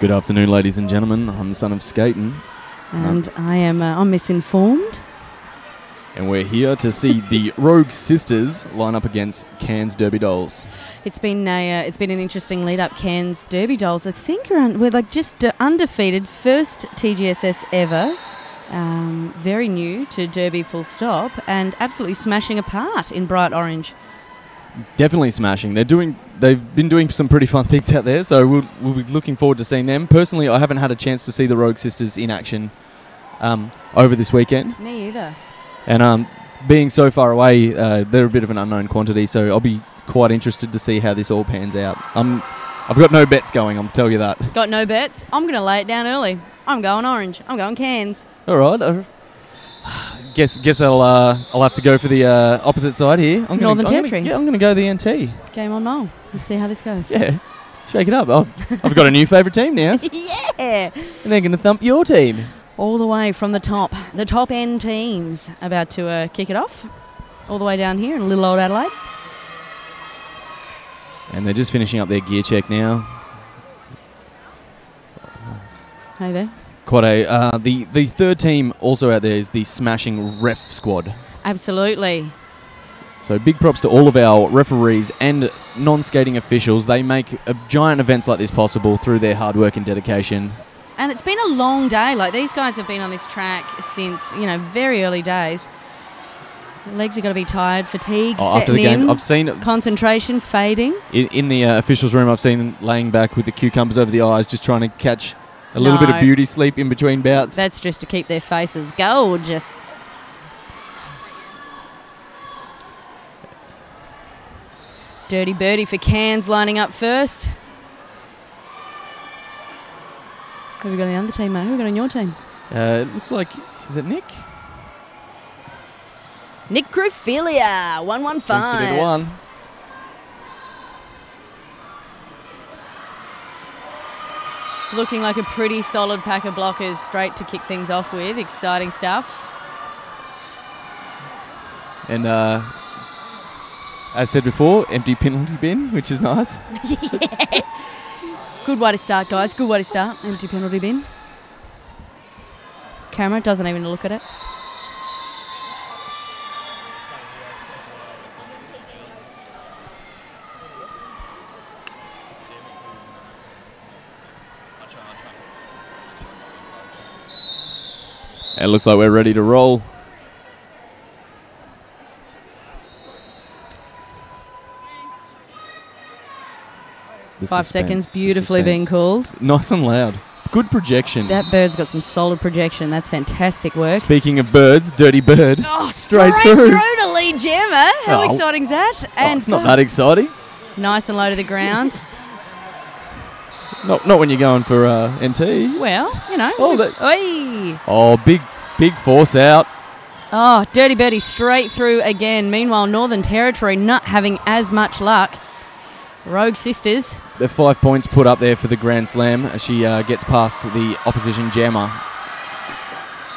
Good afternoon, ladies and gentlemen. I'm the son of Skaten. And I'm misinformed. And we're here to see the Rogue Sisters line up against Cairns Derby Dolls. It's been an interesting lead up. Cairns Derby Dolls, I think, we're like just undefeated, first TGSS ever. Very new to Derby, full stop, and absolutely smashing apart in bright orange. Definitely smashing. They've been doing some pretty fun things out there, so we'll be looking forward to seeing them. Personally, I haven't had a chance to see the Rogue Sisters in action over this weekend. Me either. And being so far away, they're a bit of an unknown quantity, so I'll be quite interested to see how this all pans out. I've got no bets going, I'll tell you that. Got no bets? I'm going to lay it down early. I'm going orange. I'm going Cairns. All right. Guess I'll have to go for the opposite side here. Northern Territory. I'm going to go the NT. Game on Mole. Let's see how this goes. Yeah, shake it up. I've got a new favourite team now. Yeah. And they're going to thump your team. All the way from the top end teams about to kick it off. All the way down here in little old Adelaide. And they're just finishing up their gear check now. Hey there. Quite a the third team also out there is the Smashing Ref Squad. Absolutely. So big props to all of our referees and non-skating officials. They make giant events like this possible through their hard work and dedication. And it's been a long day. Like, these guys have been on this track since, very early days. Legs are going to be tired, fatigue After the game, I've seen concentration fading. In the officials' room, I've seen laying back with the cucumbers over the eyes, just trying to catch a little bit of beauty sleep in between bouts. That's just to keep their faces gorgeous. Dirty Birdie for Cairns lining up first. Who have we got on the other team, mate? Who have we got on your team? It looks like, is it Nick? Nick Cruphilia, 115. Seems to be the one. Looking like a pretty solid pack of blockers straight to kick things off with. Exciting stuff. And as said before, empty penalty bin, which is nice. Yeah. Good way to start, guys. Good way to start. Empty penalty bin. Camera doesn't even look at it. It looks like we're ready to roll. The 5 suspense, seconds, the beautifully suspense. being called. Nice and loud. Good projection. That bird's got some solid projection. That's fantastic work. Speaking of birds, Dirty Bird. Oh, straight through to Lee Gemma. How exciting is that? And it's not that exciting. Nice and low to the ground. Not when you're going for NT. Well, Big force out. Oh, Dirty Birdie straight through again. Meanwhile, Northern Territory not having as much luck. Rogue Sisters. The 5 points put up there for the Grand Slam as she gets past the opposition jammer.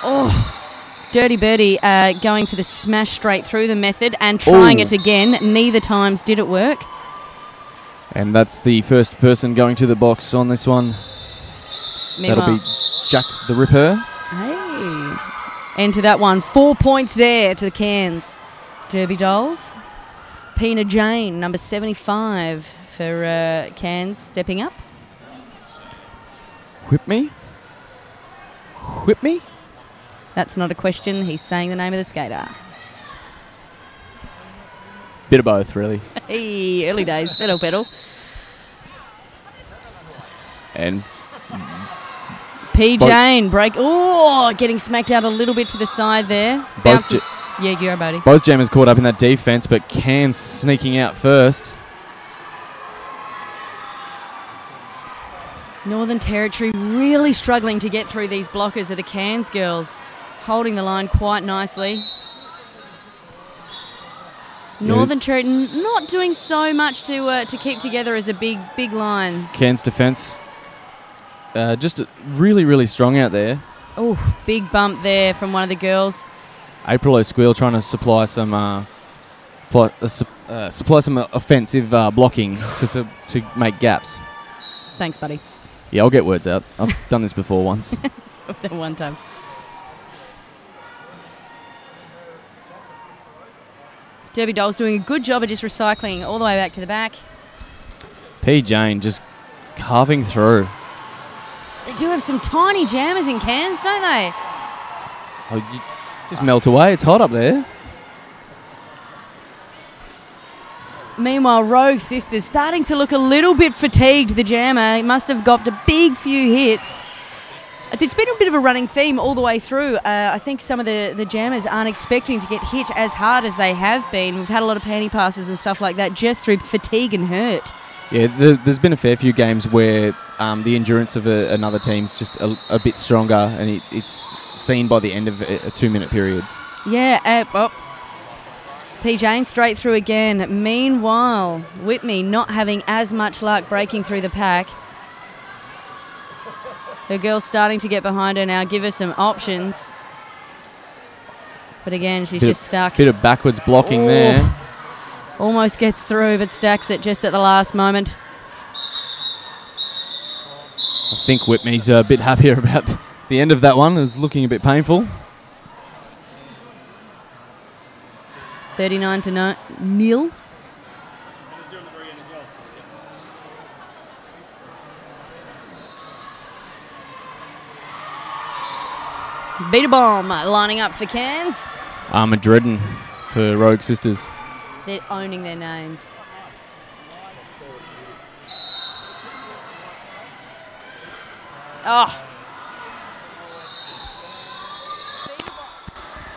Oh, Dirty Birdie going for the smash straight through the method and trying it again. Neither times did it work. And that's the first person going to the box on this one. Meanwhile, that'll be Jack the Ripper. Hey. Enter that one. 4 points there to the Cairns Derby Dolls. Pina Jane, number 75 for Cairns, stepping up. Whip me? Whip me? That's not a question. He's saying the name of the skater. Bit of both, really. Hey, early days. Settle pedal. And P. Jane, break. Oh, getting smacked out a little bit to the side there. Bounces. Yeah, you're a buddy. Both jammers caught up in that defence, but Cairns sneaking out first. Northern Territory really struggling to get through these blockers of the Cairns girls. Holding the line quite nicely. Northern Territory not doing so much to keep together as a big line. Cairns defence just really, really strong out there. Oh, big bump there from one of the girls. April O'Squeal trying to supply some offensive blocking to make gaps. Thanks, buddy. Yeah, I'll get words out. I've done this before once. That one time. Derby Doll's doing a good job of just recycling all the way back to the back. P. Jane just carving through. They do have some tiny jammers in Cairns, don't they? Oh, you just melt away. It's hot up there. Meanwhile, Rogue Sisters starting to look a little bit fatigued, the jammer. He must have got a big few hits. It's been a bit of a running theme all the way through. I think some of the jammers aren't expecting to get hit as hard as they have been. We've had a lot of panty passes and stuff like that just through fatigue and hurt. Yeah, there's been a fair few games where the endurance of another team's just a bit stronger, and it's seen by the end of a 2-minute period. Yeah, P. Jane straight through again. Meanwhile, Whitney not having as much luck breaking through the pack. Her girl's starting to get behind her now, give her some options. But again, she's just stuck. Bit of backwards blocking there. Almost gets through, but stacks it just at the last moment. I think Whitney's a bit happier about the end of that one. It was looking a bit painful. 39-0. Beat a bomb lining up for Cairns. Armadreddin for Rogue Sisters. They're owning their names. Oh.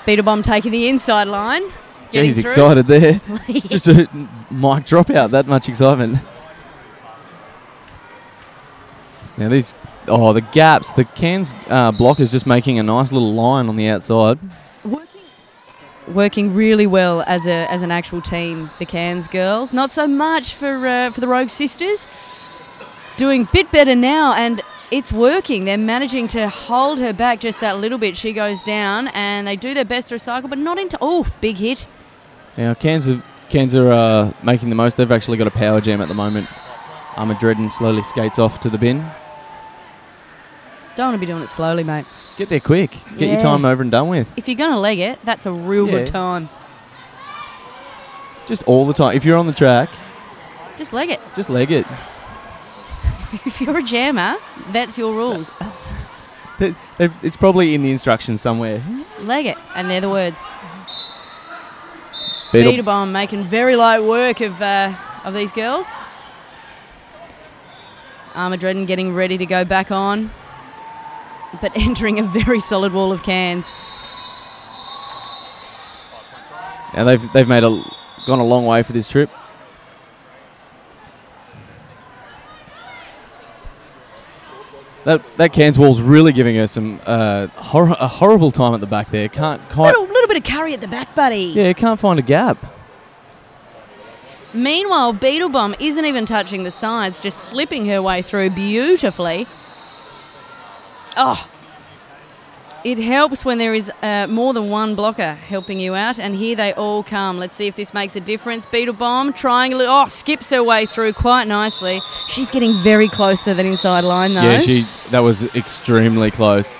Beat a bomb taking the inside line. He's excited there. Just a mic drop out, that much excitement. Now the gaps, the Cairns block is just making a nice little line on the outside. Working really well as an actual team, the Cairns girls. Not so much for the Rogue Sisters. Doing a bit better now, and it's working. They're managing to hold her back just that little bit. She goes down, and they do their best to recycle, but not into... Oh, big hit. Now, Cairns are making the most. They've actually got a power jam at the moment. Armadreddin slowly skates off to the bin. Don't want to be doing it slowly, mate. Get there quick. Get your time over and done with. If you're going to leg it, that's a real good time. Just all the time. If you're on the track... Just leg it. Just leg it. If you're a jammer, that's your rules. It's probably in the instructions somewhere. Leg it, and they're the words. Beat a bomb, making very light work of these girls. Armadreddin getting ready to go back on, but entering a very solid wall of Cairns. Now they've gone a long way for this trip. That Cairns wall's really giving her some a horrible time at the back there. Can't quite... Little bit of curry at the back, buddy. Yeah, can't find a gap. Meanwhile, Beetlebomb isn't even touching the sides, just slipping her way through beautifully. Oh, it helps when there is more than one blocker helping you out, and here they all come. Let's see if this makes a difference. Beetlebomb trying a little... Oh, skips her way through quite nicely. She's getting very close to that inside line, though. Yeah, that was extremely close.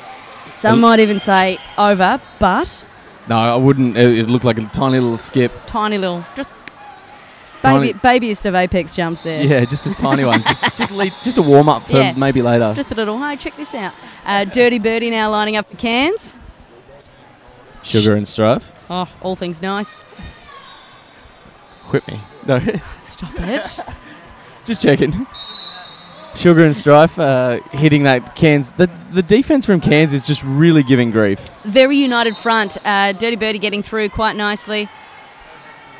Some might even say over, but... No, I wouldn't. It looked like a tiny little skip. Tiny little... Just babyest of apex jumps there. Yeah, just a tiny one. just a warm-up for maybe later. Just a little, hey, check this out. Dirty Birdie now lining up for Cairns. Sugar and Strife. Oh, all things nice. Whip me. No. Stop it. Just checking. Sugar and Strife hitting that Cairns. The defense from Cairns is just really giving grief. Very united front. Dirty Birdie getting through quite nicely.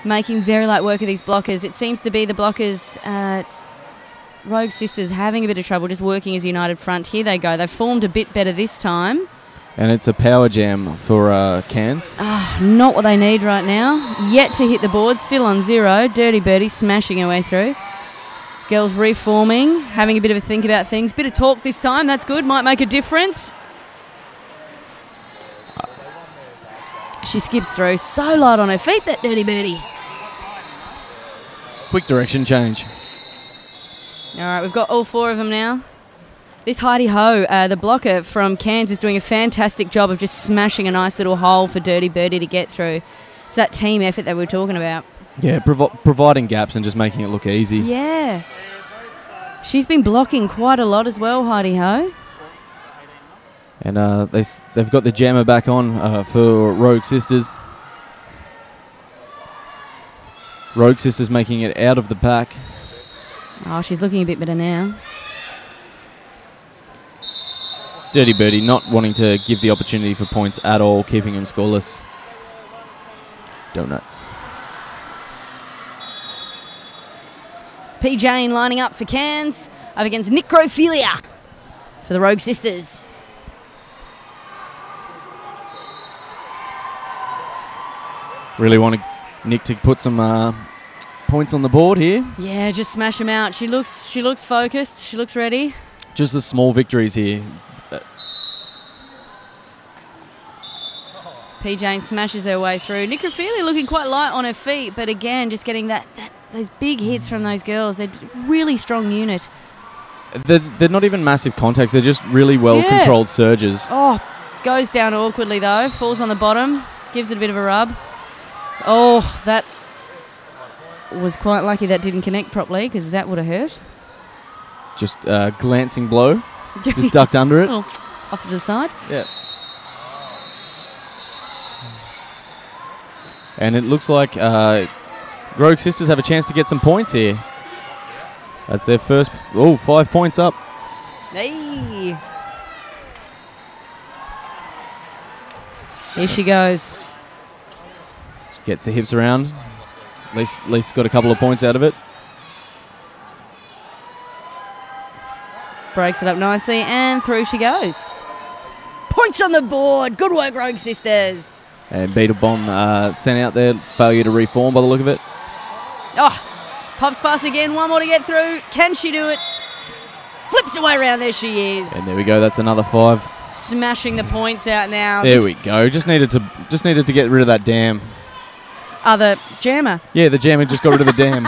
Making very light work of these blockers. It seems to be the blockers, Rogue Sisters, having a bit of trouble just working as a united front. Here they go. They've formed a bit better this time. And it's a power jam for Cairns. Not what they need right now. Yet to hit the board. Still on 0. Dirty Birdie smashing her way through. Girls reforming, having a bit of a think about things. Bit of talk this time. That's good. Might make a difference. She skips through. So light on her feet, that Dirty Birdie. Quick direction change. All right, we've got all 4 of them now. This Heidi Ho, the blocker from Cairns, is doing a fantastic job of just smashing a nice little hole for Dirty Birdie to get through. It's that team effort that we were talking about. Yeah, providing gaps and just making it look easy. Yeah. She's been blocking quite a lot as well, Heidi Ho. And they've got the jammer back on for Rogue Sisters. Rogue Sisters making it out of the pack. Oh, she's looking a bit better now. Dirty Birdie not wanting to give the opportunity for points at all, keeping them scoreless. Donuts. P. Jane lining up for Cairns, up against Necrophilia for the Rogue Sisters. Really want Nick to put some points on the board here. Yeah, just smash them out. She looks focused. She looks ready. Just the small victories here. P. Jane smashes her way through. Necrophilia looking quite light on her feet, but again, just getting those big hits from those girls. They're a really strong unit. They're not even massive contacts. They're just really well-controlled surges. Oh, goes down awkwardly though. Falls on the bottom. Gives it a bit of a rub. Oh, that was quite lucky that didn't connect properly because that would have hurt. Just glancing blow. Just ducked under it. Off to the side. Yeah. And it looks like Rogue Sisters have a chance to get some points here. That's their first... Oh, 5 points up. Hey! Here she goes. Gets the hips around. At least got a couple of points out of it. Breaks it up nicely and through she goes. Points on the board. Good work, Rogue Sisters. And Beetle Bomb sent out there. Failure to reform by the look of it. Oh, pops past again. One more to get through. Can she do it? Flips away around. There she is. And there we go. That's another 5. Smashing the points out now. There we go. Just needed to get rid of that dam. The jammer. Yeah, the jammer just got rid of the dam.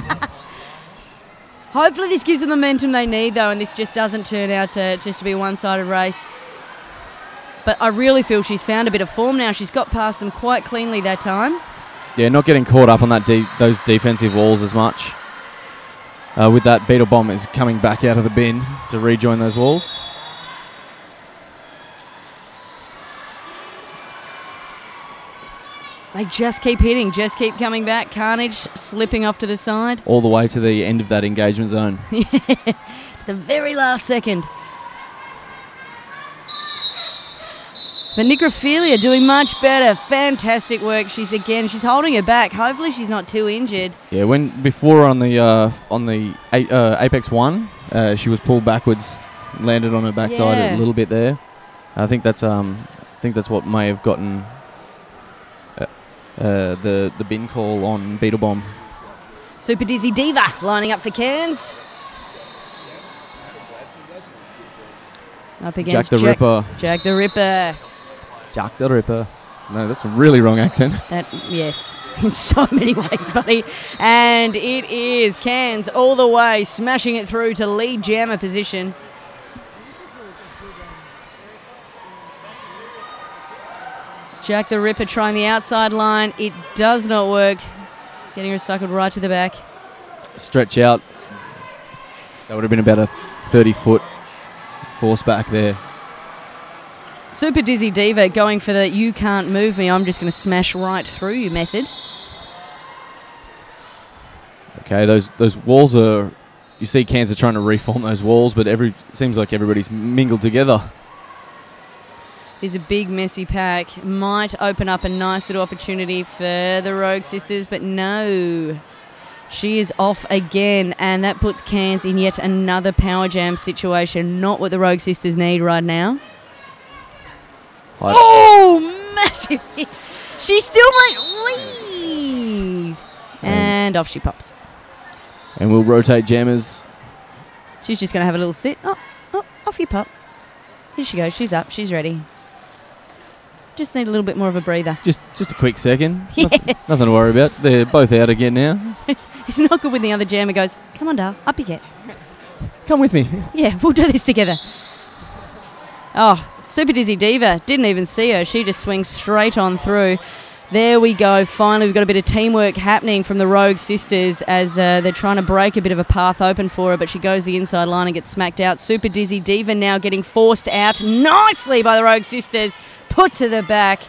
Hopefully this gives them the momentum they need, though, and this just doesn't turn out to just to be a one-sided race. But I really feel she's found a bit of form now. She's got past them quite cleanly that time. Yeah, not getting caught up on those defensive walls as much. With that, Beetle Bomb is coming back out of the bin to rejoin those walls. They just keep hitting, just keep coming back. Carnage slipping off to the side. All the way to the end of that engagement zone. The very last second. But Necrophilia doing much better. Fantastic work. She's holding her back. Hopefully she's not too injured. Yeah, when before on the Apex 1, she was pulled backwards, landed on her backside a little bit there. I think that's what may have gotten the bin call on Beetle Bomb. Super Dizzy Diva lining up for Cairns. Up against Jack the Ripper. Jack the Ripper. Jack the Ripper. No, that's a really wrong accent. Yes, in so many ways, buddy. And it is Cairns all the way, smashing it through to lead jammer position. Jack the Ripper trying the outside line. It does not work. Getting her suckled right to the back. Stretch out. That would have been about a 30-foot force back there. Super Dizzy Diva going for the you can't move me, I'm just going to smash right through you method. Okay, those walls are... You see Cairns are trying to reform those walls, but seems like everybody's mingled together. Is a big messy pack. Might open up a nice little opportunity for the Rogue Sisters, but no. She is off again, and that puts Cairns in yet another power jam situation. Not what the Rogue Sisters need right now. Oh, massive hit. She still might leave. And off she pops. And we'll rotate jammers. She's just going to have a little sit. Oh, off you pop. Here she goes. She's up. She's ready. Just need a little bit more of a breather. Just a quick second. Yeah. Nothing to worry about. They're both out again now. It's not good when the other jammer goes, come on, Dal, up you get. Come with me. Yeah, we'll do this together. Oh, Super Dizzy Diva. Didn't even see her. She just swings straight on through. There we go. Finally, we've got a bit of teamwork happening from the Rogue sisters as they're trying to break a bit of a path open for her, but she goes the inside line and gets smacked out. Super Dizzy Diva now getting forced out nicely by the Rogue sisters. Put to the back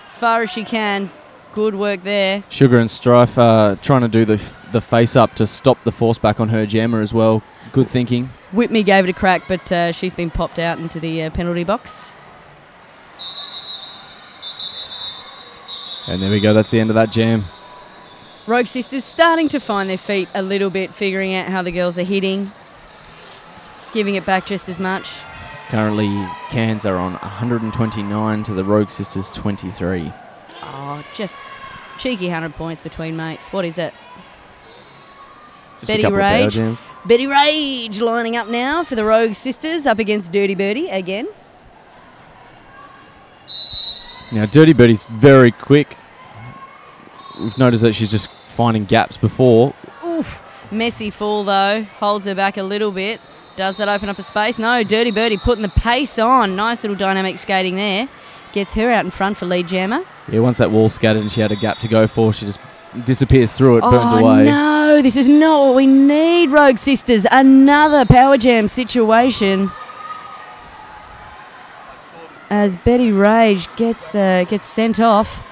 as far as she can. Good work there. Sugar and Strife trying to do the face up to stop the force back on her jammer as well. Good thinking. Whitney gave it a crack, but she's been popped out into the penalty box. And there we go. That's the end of that jam. Rogue sisters starting to find their feet a little bit, figuring out how the girls are hitting, giving it back just as much. Currently, Cairns are on 129 to the Rogue sisters 23. Oh, just cheeky 100 points between mates. What is it? Just Betty Rage. Betty Rage lining up now for the Rogue sisters up against Dirty Birdie again. Now, Dirty Birdie's very quick. We've noticed that she's just finding gaps before. Oof. Messy fall, though. Holds her back a little bit. Does that open up a space? No, Dirty Birdie putting the pace on. Nice little dynamic skating there. Gets her out in front for lead jammer. Yeah, once that wall scattered and she had a gap to go for, she just disappears through it, burns away. Oh, no, this is not what we need, Rogue sisters. Another power jam situation. As Betty Rage gets sent off.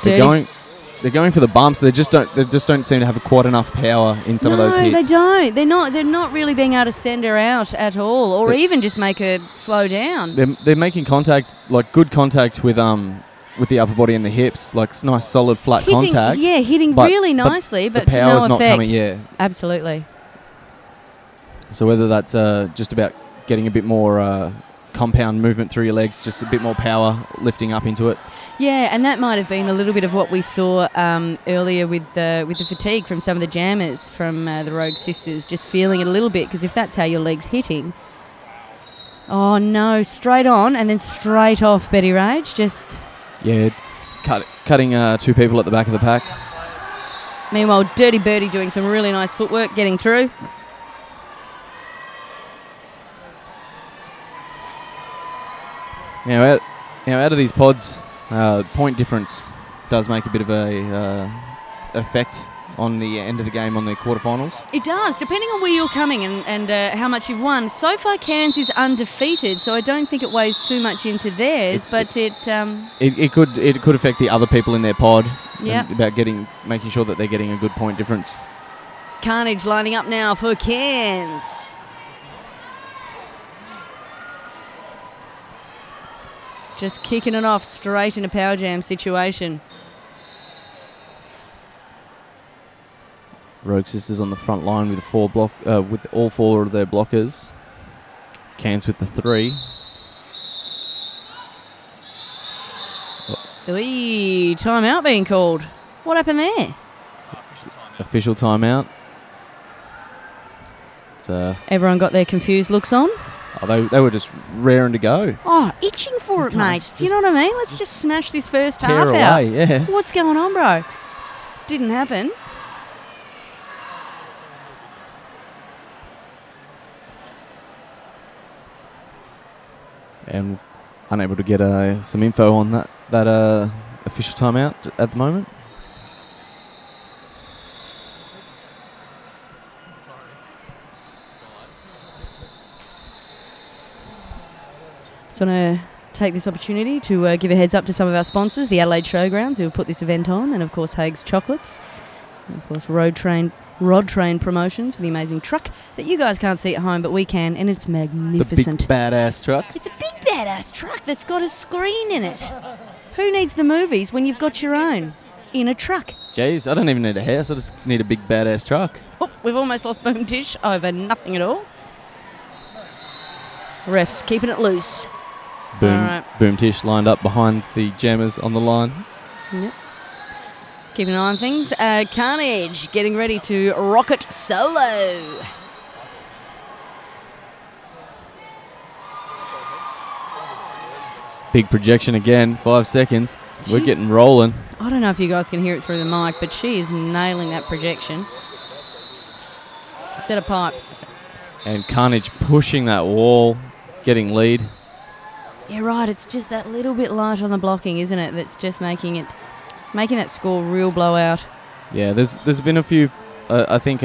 They're going for the bumps. They just don't seem to have quite enough power in some of those hits. No, they don't. They're not really being able to send her out at all, or even just make her slow down. They're making contact, like good contact with the upper body and the hips, like nice solid flat contact. Yeah, hitting really nicely, but the power's to no not effect. coming. Yeah, absolutely. So whether that's just about getting a bit more compound movement through your legs, just a bit more power lifting up into it. Yeah, and that might have been a little bit of what we saw earlier with the fatigue from some of the jammers from the Rogue sisters, just feeling it a little bit, because if that's how your leg's hitting. Oh no, straight on and then straight off Betty Rage, just... Yeah, cutting two people at the back of the pack. Meanwhile, Dirty Birdie doing some really nice footwork, getting through. Now out of these pods, point difference does make a bit of a effect on the end of the game on the quarterfinals. It does, depending on where you're coming and how much you've won. So far, Cairns is undefeated, so I don't think it weighs too much into theirs. It could affect the other people in their pod. Yeah. About making sure that they're getting a good point difference. Carnage lining up now for Cairns. Just kicking it off straight in a power jam situation. Rogue sisters on the front line with with all four of their blockers. Cairns with the 3. Timeout being called. What happened there? Official timeout. Everyone got their confused looks on. Oh, they were just raring to go. Oh, itching for it, mate. Do you know what I mean? Let's just smash this first half away, out. Yeah. What's going on, bro? Didn't happen. And unable to get some info on that official timeout at the moment. Just want to take this opportunity to give a heads up to some of our sponsors, the Adelaide Showgrounds, who have put this event on, and of course Haig's Chocolates, and of course Rod Train Promotions for the amazing truck that you guys can't see at home, but we can, and it's magnificent. The big badass truck. It's a big badass truck that's got a screen in it. Who needs the movies when you've got your own in a truck? Jeez, I don't even need a house. I just need a big badass truck. Oh, we've almost lost Boom Tish over nothing at all. Refs keeping it loose. Boom Tish lined up behind the jammers on the line. Yep. Keeping an eye on things. Carnage getting ready to rocket solo. Big projection again, 5 seconds. We're getting rolling. I don't know if you guys can hear it through the mic, but she is nailing that projection. Set of pipes. And Carnage pushing that wall, getting lead. Yeah, right. It's just that little bit light on the blocking, isn't it? That's just making that score real blowout. Yeah, there's been a few, I think,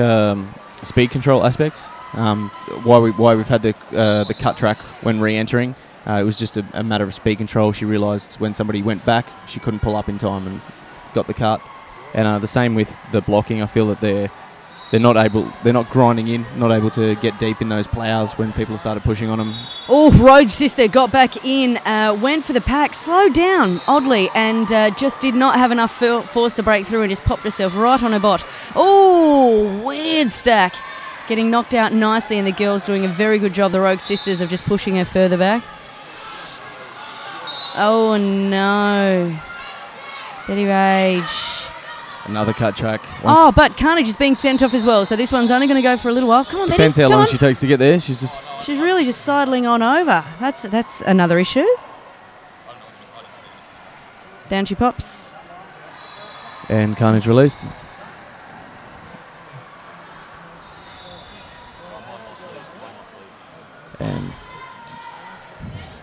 speed control aspects. Why we've had the cut track when re-entering. It was just a matter of speed control. She realised when somebody went back, she couldn't pull up in time and got the cut. And the same with the blocking. I feel that they're not grinding in, not able to get deep in those ploughs when people started pushing on them. Oh, Rogue Sister got back in, went for the pack, slowed down oddly, and just did not have enough force to break through and just popped herself right on her bot. Oh, weird stack. Getting knocked out nicely, and the girls doing a very good job, the Rogue Sisters, of just pushing her further back. Oh, no. Betty Rage. Another cut track. Oh, but Carnage is being sent off as well, so this one's only going to go for a little while. Come on, Depends Betty, how long she takes to get there. She's really just sidling on over. That's another issue. Down she pops. And Carnage released.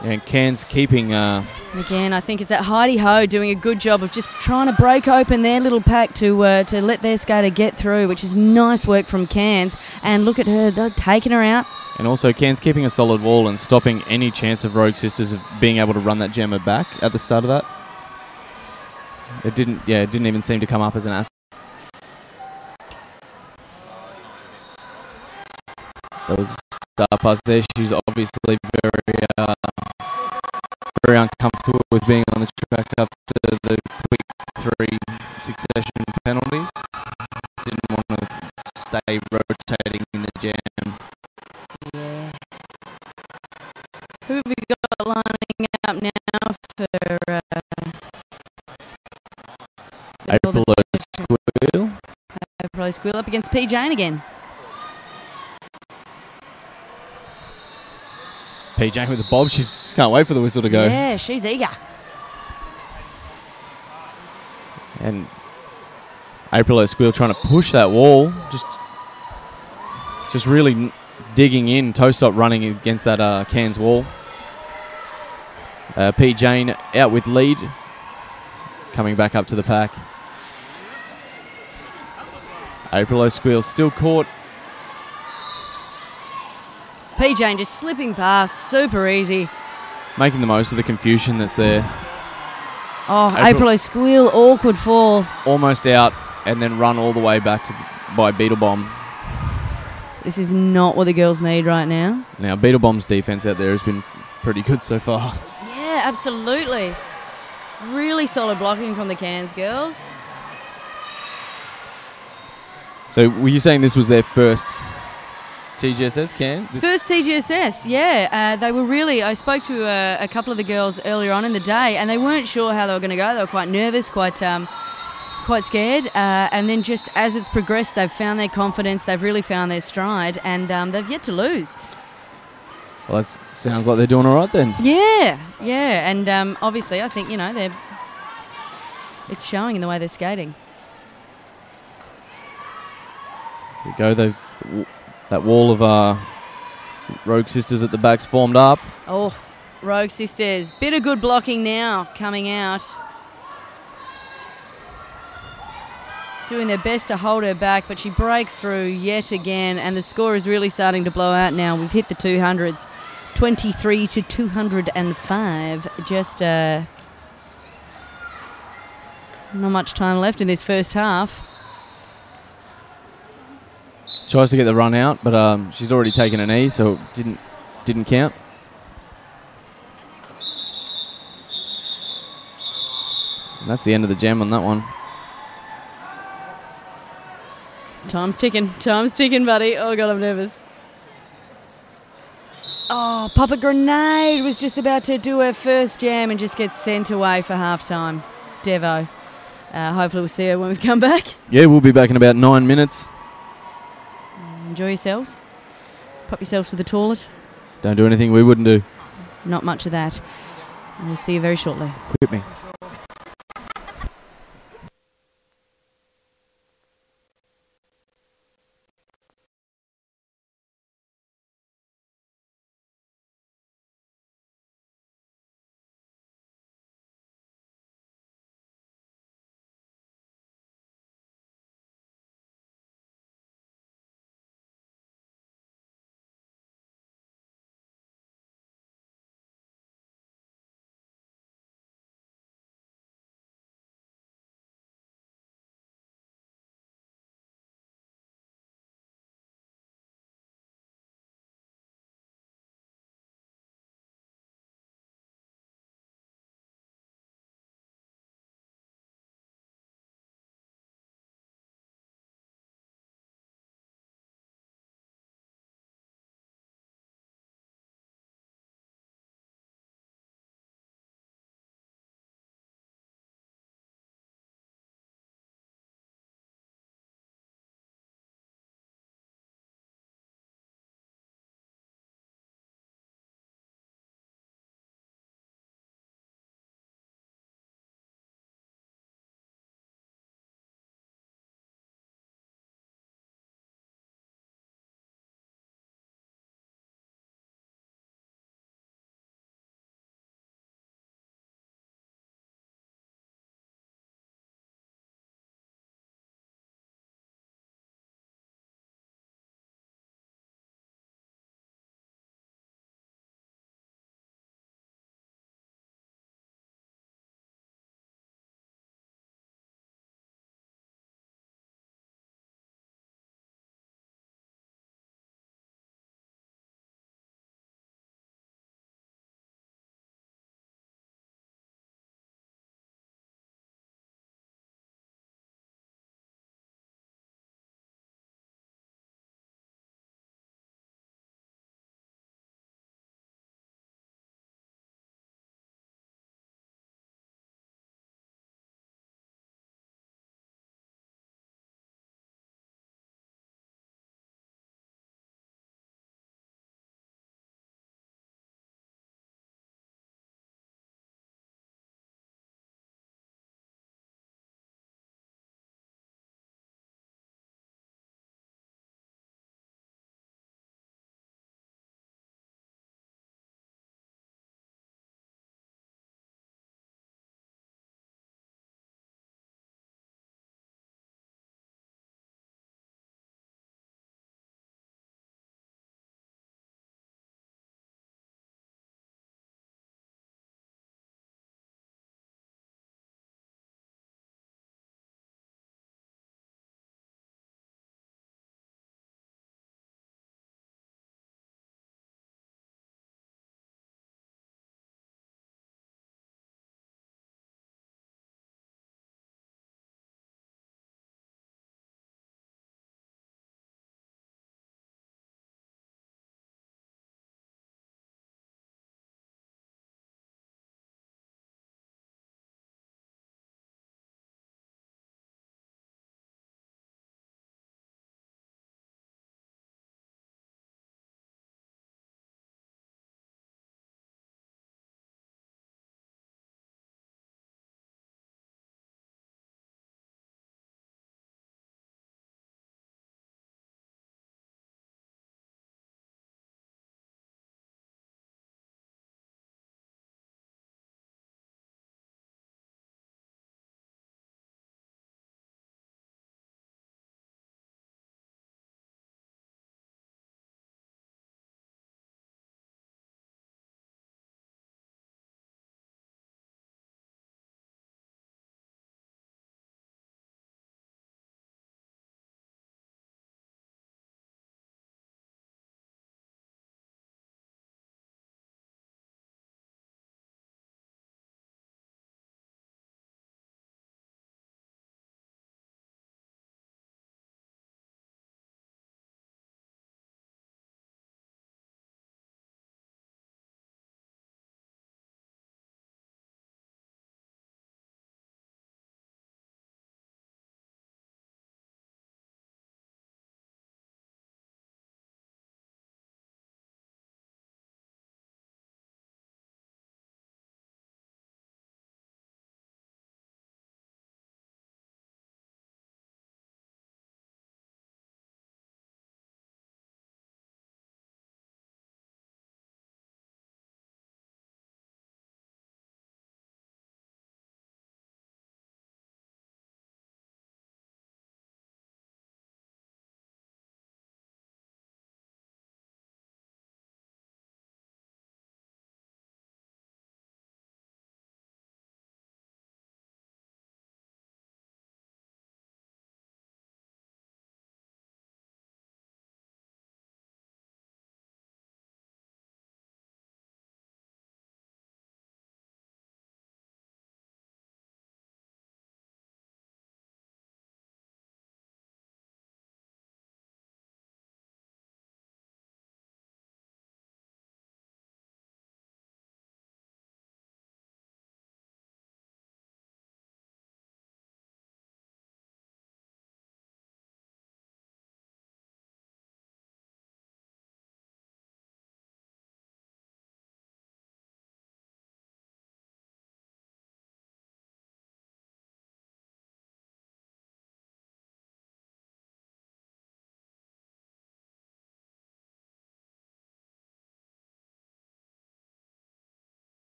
And Cairns keeping... Again, I think it's that Heidi Ho doing a good job of just trying to break open their little pack to let their skater get through, which is nice work from Cairns. And look at her, they're taking her out. And also Cairns keeping a solid wall and stopping any chance of Rogue Sisters of being able to run that jammer back at the start of that. It didn't even seem to come up as an aspect. There was a star pass there. She was obviously very uncomfortable with being on the track after the quick 3 succession penalties. Didn't want to stay rotating in the jam. Yeah. Who have we got lining up now for April Squill? April Squill up against P. Jane again. P. Jane with the bob. She just can't wait for the whistle to go. Yeah, she's eager. And April Squill trying to push that wall. Just really digging in. Toe stop running against that Cairns wall. P. Jane out with lead. Coming back up to the pack. April Squill still caught. P. Jane just slipping past, super easy. Making the most of the confusion that's there. Oh, April Squill, awkward fall. Almost out and then run all the way back by Beetlebomb. This is not what the girls need right now. Now, Beetlebomb's defense out there has been pretty good so far. Yeah, absolutely. Really solid blocking from the Cairns girls. So were you saying this was their first TGSS, First TGSS, yeah. They were really... I spoke to a couple of the girls earlier on in the day, and they weren't sure how they were going to go. They were quite nervous, quite scared. And then just as it's progressed, they've found their confidence, they've really found their stride, and they've yet to lose. Well, that sounds like they're doing all right then. Yeah. And obviously, I think, it's showing in the way they're skating. There you go, that wall of Rogue Sisters at the back's formed up. Oh, Rogue Sisters. Bit of good blocking now coming out. Doing their best to hold her back, but she breaks through yet again, and the score is really starting to blow out now. We've hit the 200s. 23 to 205. Just not much time left in this first half. Tries to get the run out, but she's already taken an E, so it didn't count. And that's the end of the jam on that one. Time's ticking, buddy. Oh, God, I'm nervous. Oh, Papa Grenade was just about to do her first jam and just gets sent away for halftime. Devo. Hopefully we'll see her when we come back. Yeah, we'll be back in about 9 minutes. Enjoy yourselves. Pop yourselves to the toilet. Don't do anything we wouldn't do. Not much of that. We'll see you very shortly. Quit me.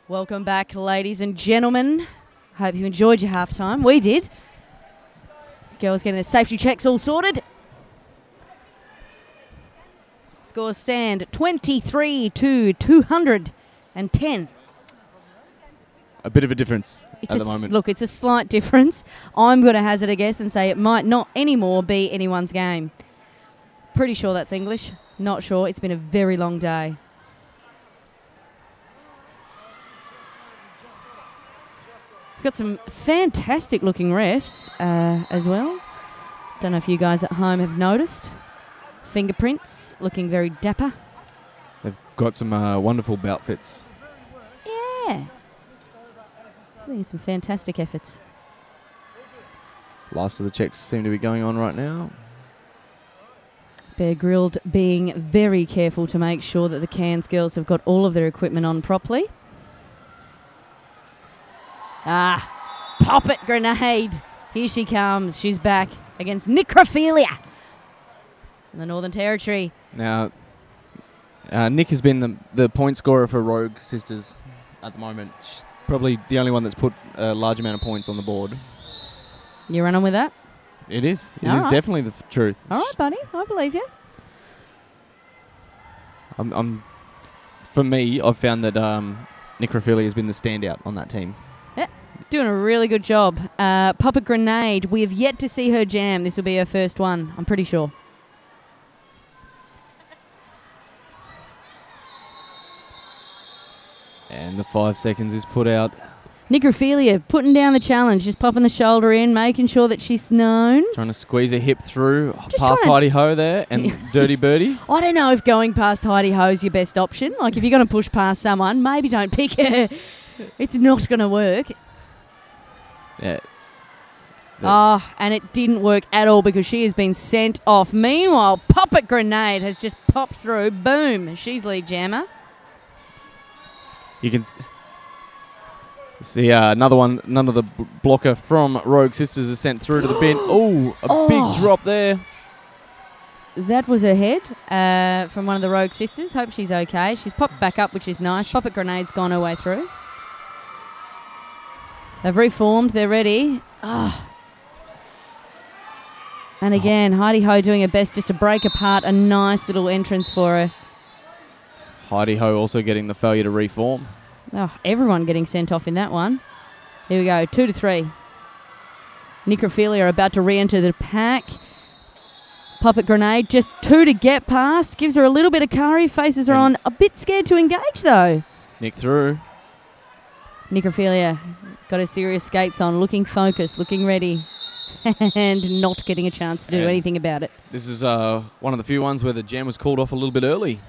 Welcome back, ladies and gentlemen. Hope you enjoyed your halftime. We did. Girls getting their safety checks all sorted. Scores stand 23-210. A bit of a difference at the moment. Look, it's a slight difference. I'm going to hazard a guess and say it might not anymore be anyone's game. Pretty sure that's English. Not sure. It's been a very long day. We've got some fantastic looking refs as well. Don't know if you guys at home have noticed. Fingerprints looking very dapper. They've got some wonderful bout fits. Yeah. I think some fantastic efforts. Last of the checks seem to be going on right now. Bear Grilled being very careful to make sure that the Cairns girls have got all of their equipment on properly. Pop it, Grenade. Here she comes. She's back against Necrophilia in the Northern Territory. Now, Nick has been the point scorer for Rogue Sisters at the moment. She's probably the only one that's put a large amount of points on the board. You running with that? It is. It All is right. definitely the truth. All right, buddy. I believe you. For me, I've found that Necrophilia has been the standout on that team. Yeah, doing a really good job. Pop a Grenade. We have yet to see her jam. This will be her first one, I'm pretty sure. And the 5 seconds is put out. Necrophilia putting down the challenge, just popping the shoulder in, making sure that she's known. Trying to squeeze a hip through Just past trying Heidi Ho there and Dirty Birdie. I don't know if going past Heidi Ho is your best option. Like, if you're going to push past someone, maybe don't pick her. It's not going to work. Yeah. And it didn't work at all because she has been sent off. Meanwhile, Pop It Grenade has just popped through. Boom. She's lead jammer. You can see another one. None of the blocker from Rogue Sisters is sent through to the bin. Oh, big drop there. That was her head from one of the Rogue Sisters. Hope she's okay. She's popped back up, which is nice. Pop It Grenade's gone her way through. They've reformed. They're ready. And again, Heidi Ho doing her best just to break apart a nice little entrance for her. Heidi Ho also getting the failure to reform. Everyone getting sent off in that one. Here we go, 2-3. Necrophilia are about to re-enter the pack. Pop It Grenade, just 2 to get past. Gives her a little bit of curry. Faces her on. A bit scared to engage, though. Nick through. Necrophilia got her serious skates on, looking focused, looking ready, and not getting a chance to do anything about it. This is one of the few ones where the jam was called off a little bit early.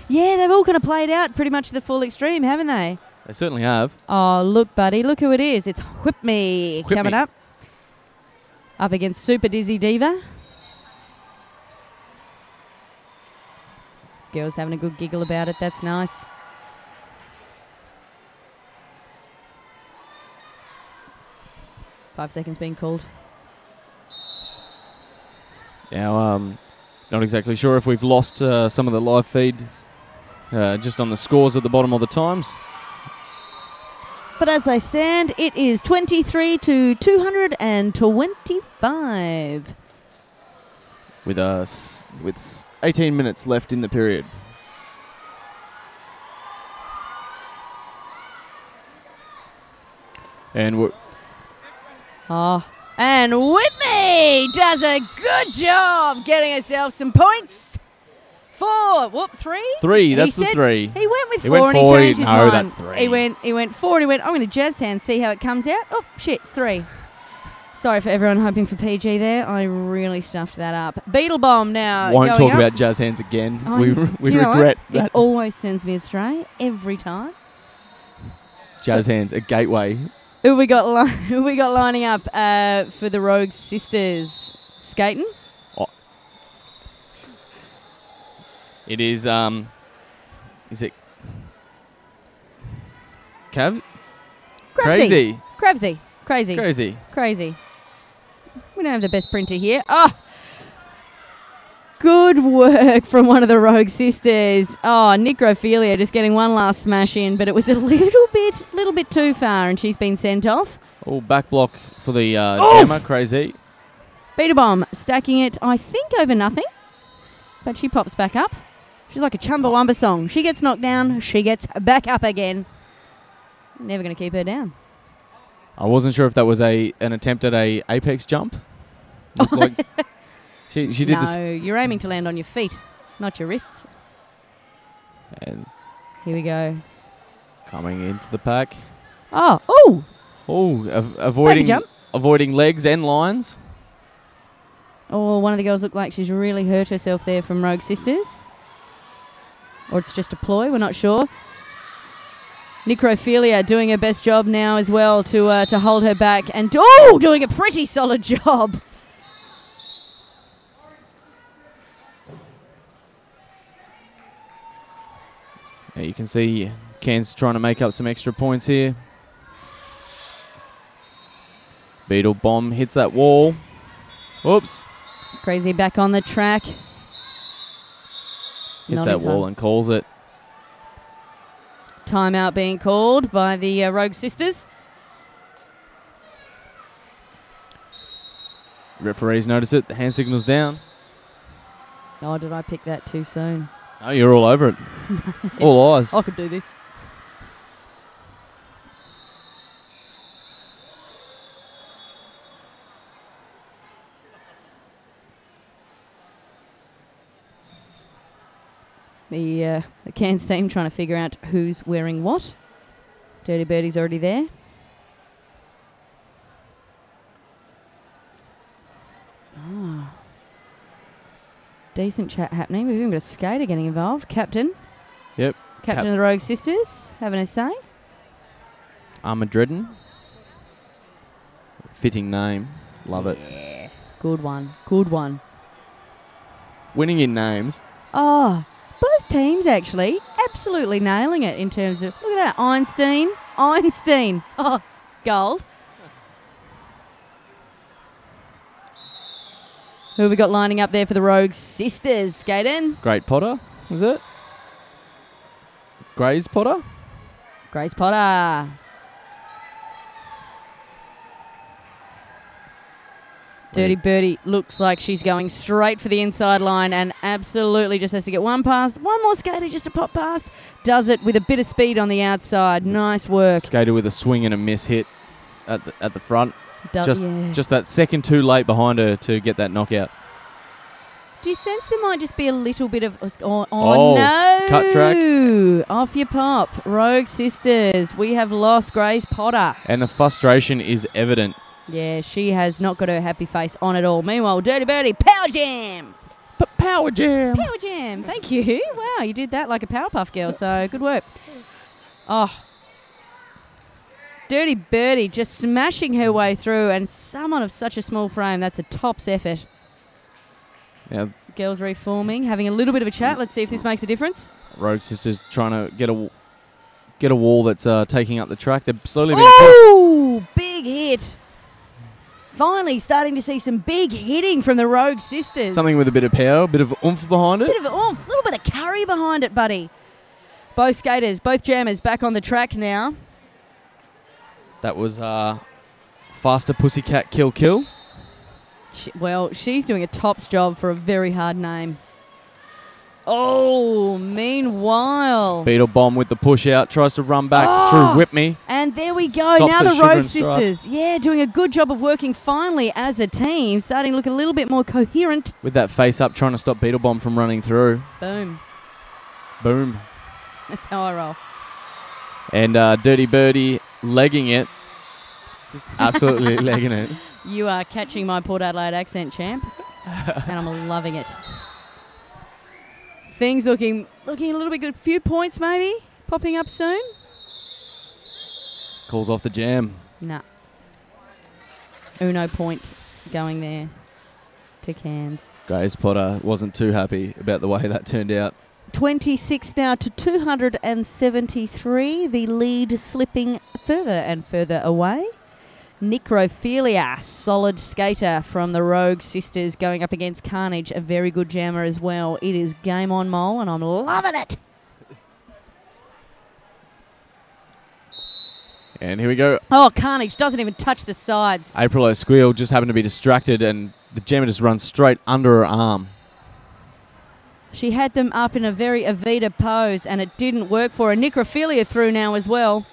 Yeah, they've all kind of played out pretty much to the full extreme, haven't they? They certainly have. Oh, look, buddy. Look who it is. It's Whip Me coming up. Up against Super Dizzy Diva. Girls having a good giggle about it. That's nice. Five seconds being called. Now, not exactly sure if we've lost some of the live feed just on the scores at the bottom of the times. But as they stand, it is 23-225. With 18 minutes left in the period. And and Whitney does a good job getting herself some points. 3? That's the 3. He went with 4 went and 4, he changed his no, mind. that's 3. He went 4 and he went, I'm going to jazz hand, see how it comes out. Oh, shit, it's 3. Sorry for everyone hoping for PG there. I really stuffed that up. Beetle Bomb now. Won't going talk up. about jazz hands again. We Do you know regret what? that. It always sends me astray every time. Jazz hands, a gateway. Who we got lining up for the Rogue Sisters? Skating? It is it Cav? Crazy. Crazy. We don't have the best printer here. Oh! Good work from one of the Rogue sisters. Oh, Necrophilia just getting one last smash in, but it was a little bit too far, and she's been sent off. Oh, back block for the jammer, crazy. Beta Bomb stacking it, I think, over nothing, but she pops back up. She's like a Chumbawamba song. She gets knocked down, she gets back up again. Never going to keep her down. I wasn't sure if that was an attempt at a apex jump. Looked like she did this. No, you're aiming to land on your feet, not your wrists. And here we go. coming into the pack. Oh, avoiding legs and lines. Oh, one of the girls looked like she's really hurt herself there from Rogue Sisters. Or it's just a ploy, we're not sure. Necrophilia doing her best job now as well to hold her back. And doing a pretty solid job. Yeah, you can see Cairns trying to make up some extra points here. Beetle Bomb hits that wall. Whoops. Crazy back on the track. Hits that wall and calls it. Timeout being called by the Rogue Sisters. Referees notice it. The hand signal's down. Oh, did I pick that too soon? Oh, you're all over it. All eyes. I could do this. The Cairns team trying to figure out who's wearing what. Dirty Birdie's already there. Oh. Decent chat happening. We've even got a skater getting involved. Captain. Yep. Captain of the Rogue Sisters having a say. Armadreddin. Fitting name. Love it. Yeah. Good one. Good one. Winning in names. Oh, both teams actually absolutely nailing it in terms of, look at that, Einstein. Oh, gold. Who have we got lining up there for the Rogue Sisters, Skaten? Great Potter, is it? Grace Potter? Grace Potter. Dirty Birdie looks like she's going straight for the inside line and absolutely just has to get one past. One more skater just to pop past. Does it with a bit of speed on the outside. Nice work. Skater with a swing and a miss hit at the front. Yeah. Just that second too late behind her to get that knockout. Do you sense there might just be a little bit of... Oh no! Cut track. Off your pop. Rogue Sisters. We have lost Grace Potter. And the frustration is evident. Yeah, she has not got her happy face on at all. Meanwhile, Dirty Birdie, Power Jam! Power Jam! Power Jam, thank you. Wow, you did that like a Powerpuff Girl, so good work. Oh, Dirty Birdie just smashing her way through, and someone of such a small frame, that's a tops effort. Yeah. Girls reforming, having a little bit of a chat. Let's see if this makes a difference. Rogue Sisters trying to get a wall that's taking up the track. They're slowly being Oh, big hit. Finally starting to see some big hitting from the Rogue Sisters. Something with a bit of power, a bit of oomph behind it. Bit of oomph, a little bit of curry behind it, buddy. Both skaters, both jammers back on the track now. That was faster pussycat kill. She's doing a tops job for a very hard name. Oh, meanwhile. Beetle Bomb with the push out, tries to run back through Whip Me. And there we go. Stops now at the Sugar Rogue and Stripe. Sisters, doing a good job of working finally as a team, starting to look a little bit more coherent. With that face up, trying to stop Beetle Bomb from running through. Boom. Boom. That's how I roll. And Dirty Birdie legging it. Just absolutely legging it. You are catching my Port Adelaide accent, champ. And I'm loving it. Things looking a little bit good. Few points maybe popping up soon. Calls off the jam. Nah. Uno point going there to Cairns. Grace Potter wasn't too happy about the way that turned out. 26 now to 273. The lead slipping further and further away. Necrophilia, solid skater from the Rogue Sisters, going up against Carnage, a very good jammer as well. It is game on, Mole, and I'm loving it. And here we go. Oh, Carnage doesn't even touch the sides. April O'Squeal just happened to be distracted, and the jammer just runs straight under her arm. She had them up in a very Evita pose, and it didn't work for her. Necrophilia through now as well.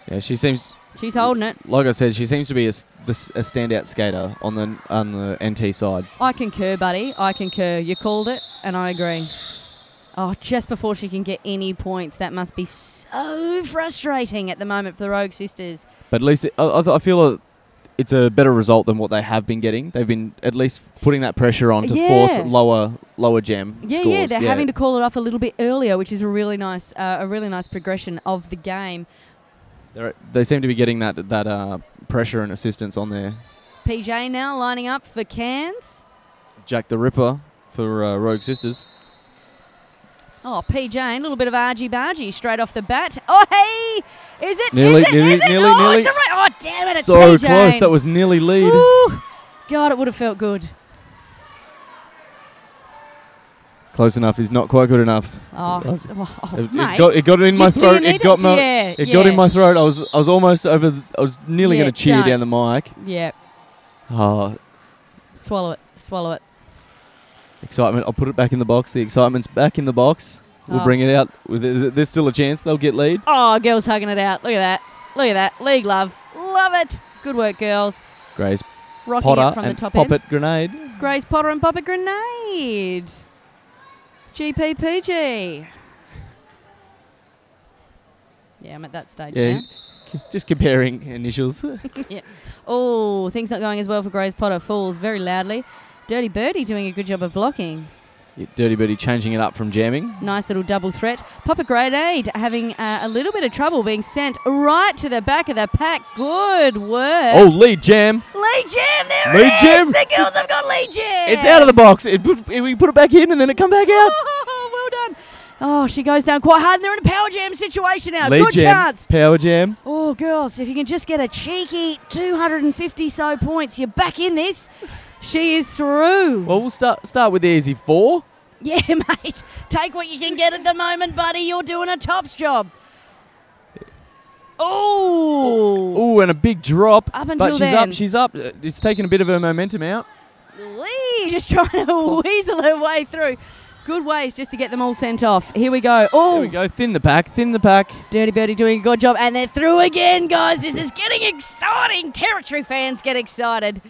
Yeah, she seems... She's holding it. Like I said, she seems to be a standout skater on the NT side. I concur, buddy. I concur. You called it, and I agree. Oh, just before she can get any points. That must be so frustrating at the moment for the Rogue Sisters. But at least I feel like it's a better result than what they have been getting. They've been at least putting that pressure on to force lower jam scores. Yeah, they're having to call it off a little bit earlier, which is a really nice progression of the game. They seem to be getting that pressure and assistance on there. PJ now lining up for Cairns. Jack the Ripper for Rogue Sisters. Oh, PJ, a little bit of argy-bargy straight off the bat. Oh, hey! Is it? Nearly. It's a right. Oh, damn it, it's so PJ. Close. That was nearly lead. Ooh. God, it would have felt good. Close enough is not quite good enough. Mate. It got in my throat. It got in my throat. I was almost over. I was nearly going to cheer down the mic. Yeah. Oh. Swallow it. Excitement. I'll put it back in the box. The excitement's back in the box. We'll bring it out. There's still a chance they'll get lead. Oh, girls hugging it out. Look at that. League love. Love it. Good work, girls. Grace Rocking Potter it from and the top Poppet end. Grenade. Grace Potter and Poppet Grenade. GPPG. Yeah, I'm at that stage now. Just comparing initials. Yeah. Oh, things not going as well for Grace Potter. Falls very loudly. Dirty Birdie doing a good job of blocking. Yeah, Dirty Birdie changing it up from jamming. Nice little double threat. Poppet Grenade having a little bit of trouble being sent right to the back of the pack. Good work. Oh, lead jam. Lead jam, there lead it jam. is. The girls have got lead jam. It's out of the box. We put it back in and then it come back out. Oh, well done. Oh, she goes down quite hard and they're in a power jam situation now. Lead good jam, chance. Power jam. Oh, girls, if you can just get a cheeky 250 so points, you're back in this. She is through. Well, we'll start with the easy 4. Yeah, mate. Take what you can get at the moment, buddy. You're doing a tops job. Oh, and a big drop. Up until but then. She's up. It's taken a bit of her momentum out. Wee, just trying to weasel her way through. Good ways just to get them all sent off. Here we go. Oh, here we go. Thin the pack. Dirty Birdie doing a good job. And they're through again, guys. This is getting exciting. Territory fans get excited.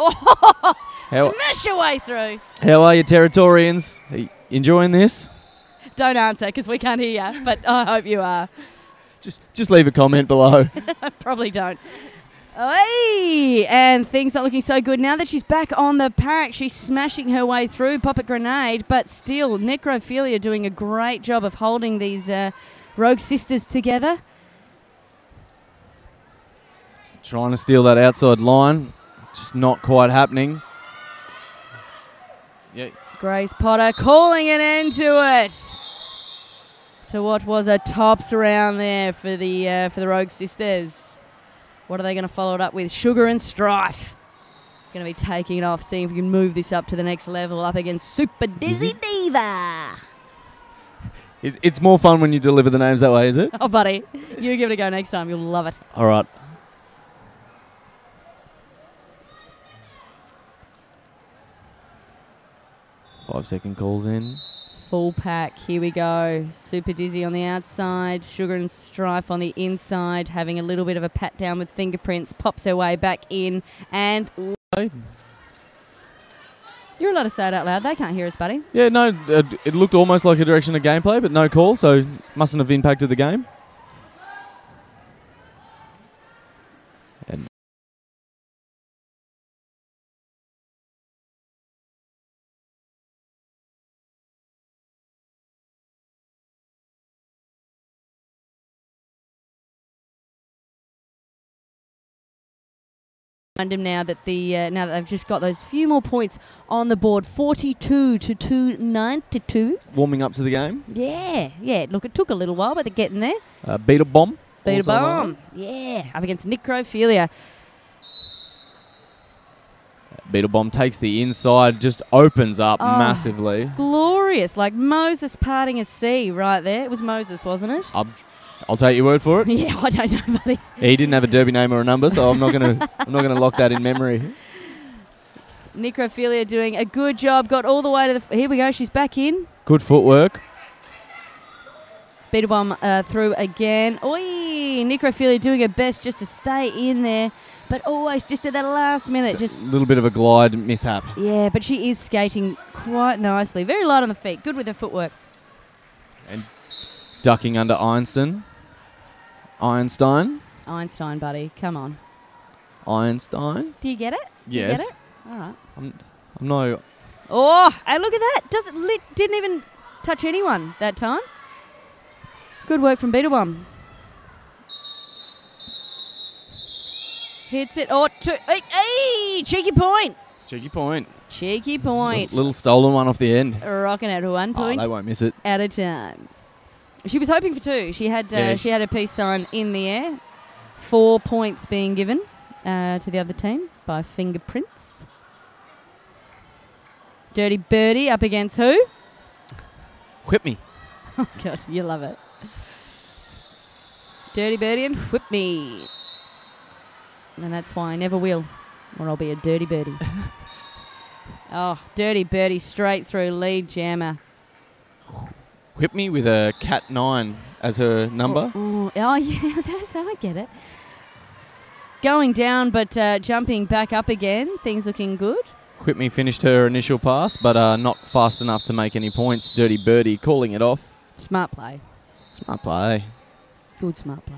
Oh, smash your way through. How are you, Territorians? Are you enjoying this? Don't answer because we can't hear you, but I hope you are. Just leave a comment below. Probably don't. Hey, and things not looking so good. Now that she's back on the pack, she's smashing her way through Poppet Grenade, but still, Necrophilia doing a great job of holding these Rogue Sisters together. Trying to steal that outside line. Just not quite happening. Yeah. Grace Potter calling an end to it. To what was a tops round there for the Rogue Sisters. What are they going to follow it up with? Sugar and Strife. It's going to be taking it off, seeing if we can move this up to the next level, up against Super Dizzy Diva. It's more fun when you deliver the names that way, is it? Oh, buddy. You give it a go next time. You'll love it. All right. Five-second calls in. Full pack. Here we go. Super Dizzy on the outside. Sugar and Strife on the inside. Having a little bit of a pat down with fingerprints. Pops her way back in. And you're allowed to say it out loud. They can't hear us, buddy. Yeah, no, it looked almost like a direction of gameplay, but no call, so mustn't have impacted the game. And now that now that they've just got those few more points on the board, 42 to 292. warming up to the game. Yeah. Look, it took a little while, but they're getting there. Beetle Bomb. Beat a Also bomb. Yeah, up against Necrophilia. Beetle Bomb takes the inside, just opens up massively. Glorious, like Moses parting a sea right there. It was Moses, wasn't it? I'll take your word for it. Yeah, I don't know, buddy. He didn't have a derby name or a number, so I'm not gonna lock that in memory. Necrophilia doing a good job. Got all the way to the... Here we go. She's back in. Good footwork. Beetle Bomb through again. Oi! Necrophilia doing her best just to stay in there. But always just at that last minute. Just a little bit of a glide mishap. Yeah, but she is skating quite nicely. Very light on the feet. Good with her footwork. And ducking under Einstein, buddy. Come on. Einstein. Do you get it? Yes. You get it? All right. I'm no... Oh, and look at that. Didn't even touch anyone that time. Good work from Beetle Bomb. Hits it. Oh, hey, cheeky point. Cheeky point. Cheeky point. Little stolen one off the end. Rocking at 1 point. Oh, they won't miss it. At a time. She was hoping for 2. She had she had a peace sign in the air. 4 points being given to the other team by fingerprints. Dirty Birdie up against who? Whip me. Oh, God, you love it. Dirty Birdie and Whip me. And that's why I never will, or I'll be a dirty birdie. Oh, Dirty Birdie straight through lead jammer. Whip me with a Cat 9 as her number. Oh yeah, that's how I get it. Going down, but jumping back up again. Things looking good. Whip me finished her initial pass, but not fast enough to make any points. Dirty Birdie calling it off. Smart play. Smart play. Good smart play.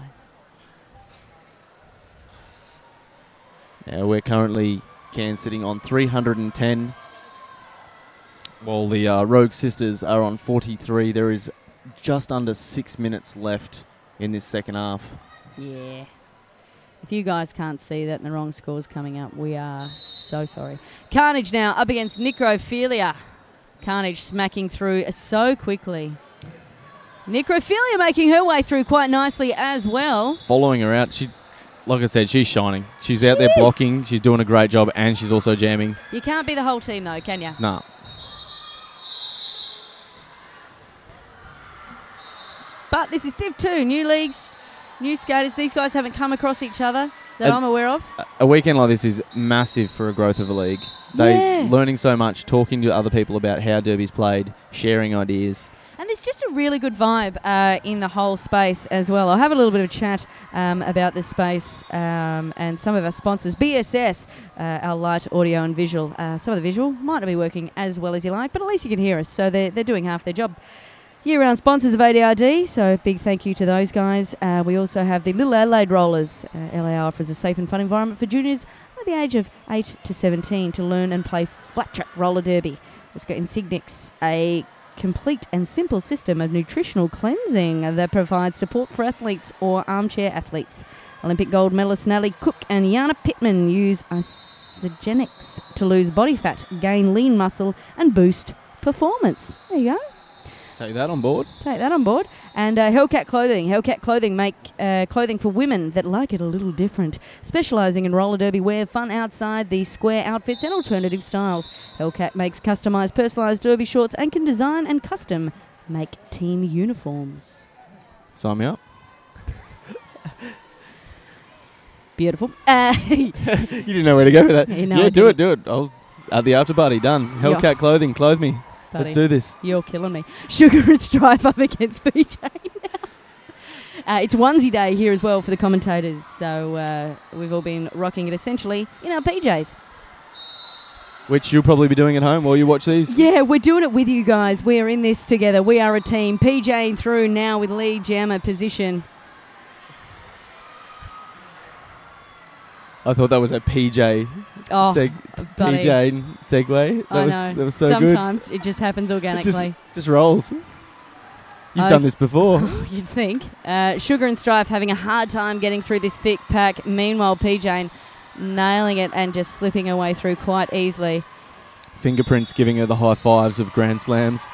Now we're currently sitting on 310, while the Rogue Sisters are on 43. There is just under 6 minutes left in this second half. Yeah. If you guys can't see that and the wrong score's coming up, we are so sorry. Carnage now up against Necrophilia. Carnage smacking through so quickly. Necrophilia making her way through quite nicely as well. Following her out, like I said, she's shining. She's out there blocking. She's doing a great job, and she's also jamming. You can't be the whole team, though, can you? No. But this is Div 2, new leagues, new skaters. These guys haven't come across each other that I'm aware of. A weekend like this is massive for a growth of a league. They're learning so much, talking to other people about how derby's played, sharing ideas. And there's just a really good vibe in the whole space as well. I'll have a little bit of chat about this space and some of our sponsors. BSS, our light audio and visual. Some of the visual might not be working as well as you like, but at least you can hear us, so they're doing half their job. Year-round sponsors of ADRD, so big thank you to those guys. We also have the Little Adelaide Rollers. LA offers a safe and fun environment for juniors at the age of 8 to 17 to learn and play flat track roller derby. Let's go Insignix, a complete and simple system of nutritional cleansing that provides support for athletes or armchair athletes. Olympic gold medalist Natalie Cook and Yana Pittman use Isagenix to lose body fat, gain lean muscle and boost performance. There you go. Take that on board. Take that on board. And Hellcat Clothing. Hellcat Clothing make clothing for women that like it a little different, specialising in roller derby wear, fun outside, the square outfits and alternative styles. Hellcat makes customised, personalised derby shorts and can design and custom make team uniforms. Sign me up. Beautiful. You didn't know where to go with that. Yeah, do it. I'll at the after party, done. Hellcat Clothing, clothe me. Buddy, let's do this. You're killing me. Sugar and Strife up against PJ now. It's onesie day here as well for the commentators, so we've all been rocking it essentially in our PJs. Which you'll probably be doing at home while you watch these. Yeah, we're doing it with you guys. We're in this together. We are a team. PJ through now with lead jammer position. I thought that was a PJ. PJ segue. That was so good. Sometimes it just happens organically. It just rolls. You've done this before. You'd think. Sugar and Strife having a hard time getting through this thick pack. Meanwhile, PJ nailing it and just slipping her way through quite easily. Fingerprints giving her the high fives of Grand Slams.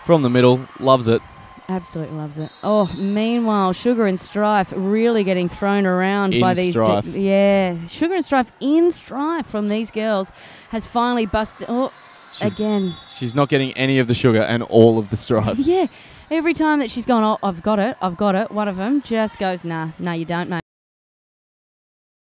From the middle, loves it. Absolutely loves it. Oh, meanwhile, Sugar and Strife really getting thrown around by these. Strife. Sugar and Strife in Strife from these girls has finally busted. Oh, again. She's not getting any of the sugar and all of the Strife. Yeah. Every time that she's gone, oh, I've got it. One of them just goes, nah, you don't, mate.